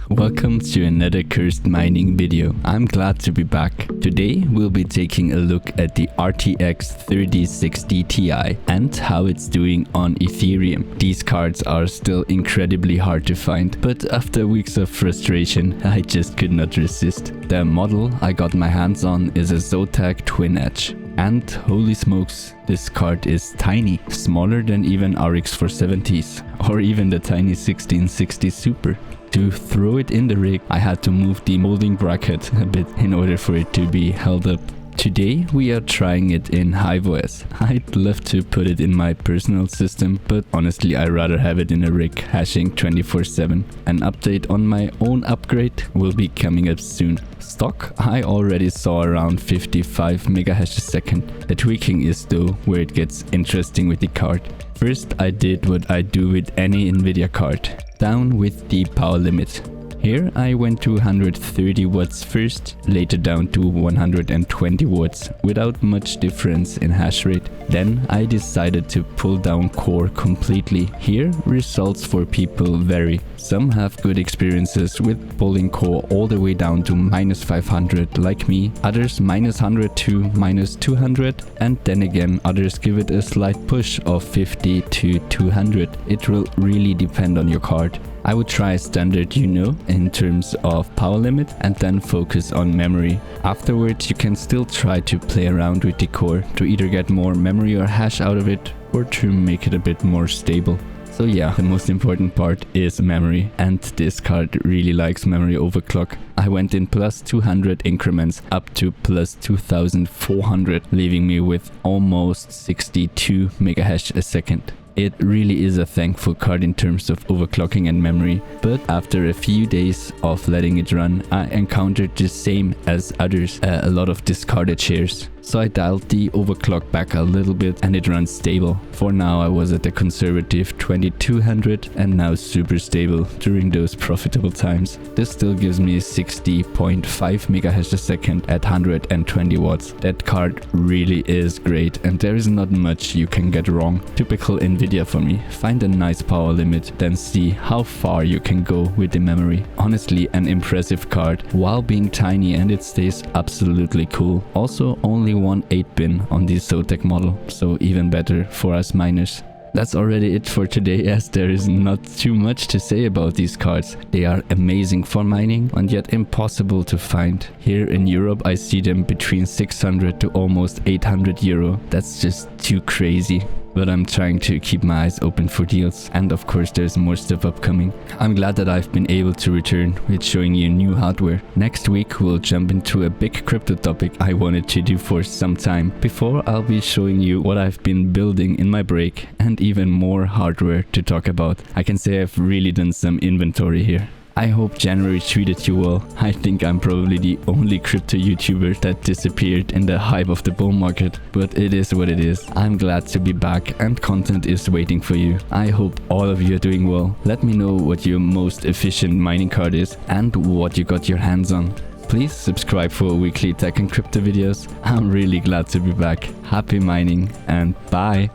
Welcome to another cursed mining video. I'm glad to be back. Today we'll be taking a look at the RTX 3060 Ti and how it's doing on Ethereum. These cards are still incredibly hard to find, but after weeks of frustration, I just could not resist. The model I got my hands on is a Zotac Twin Edge. And holy smokes, this card is tiny, smaller than even RX 470s or even the tiny 1660 Super. To throw it in the rig, I had to move the molding bracket a bit in order for it to be held up. Today we are trying it in HiveOS. I'd love to put it in my personal system, but honestly I'd rather have it in a rig hashing 24/7. An update on my own upgrade will be coming up soon. Stock I already saw around 55 megahash a second. The tweaking is though where it gets interesting with the card. First I did what I do with any Nvidia card. Down with the power limit. Here I went to 130 watts first, later down to 120 watts without much difference in hash rate. Then I decided to pull down core completely. Here results for people vary. Some have good experiences with pulling core all the way down to -500 like me, others -100 to -200, and then again others give it a slight push of 50 to 200. It will really depend on your card. I would try standard, in terms of power limit and then focus on memory. Afterwards you can still try to play around with the core to either get more memory or hash out of it or to make it a bit more stable. So yeah, the most important part is memory, and this card really likes memory overclock. I went in +200 increments up to +2400, leaving me with almost 62 megahash a second. It really is a thankful card in terms of overclocking and memory, but after a few days of letting it run, I encountered the same as others, a lot of discarded shares. So I dialed the overclock back a little bit and it runs stable. For now I was at a conservative 2200 and now super stable during those profitable times. This still gives me 60.5 megahash a second at 120 watts. That card really is great and there is not much you can get wrong. Typical Nvidia for me. Find a nice power limit, then see how far you can go with the memory. Honestly an impressive card while being tiny, and it stays absolutely cool. Also only one 8-pin on the Zotac model, so even better for us miners. That's already it for today, as there is not too much to say about these cards. They are amazing for mining and yet impossible to find. Here in Europe I see them between 600 to almost 800 euro. That's just too crazy. But I'm trying to keep my eyes open for deals, and of course there's more stuff upcoming. I'm glad that I've been able to return with showing you new hardware. Next week we'll jump into a big crypto topic I wanted to do for some time. Before I'll be showing you what I've been building in my break and even more hardware to talk about. I can say I've really done some inventory here. I hope January treated you well. I think I'm probably the only crypto YouTuber that disappeared in the hype of the bull market, but it is what it is. I'm glad to be back and content is waiting for you. I hope all of you are doing well. Let me know what your most efficient mining card is and what you got your hands on. Please subscribe for weekly tech and crypto videos. I'm really glad to be back. Happy mining and bye!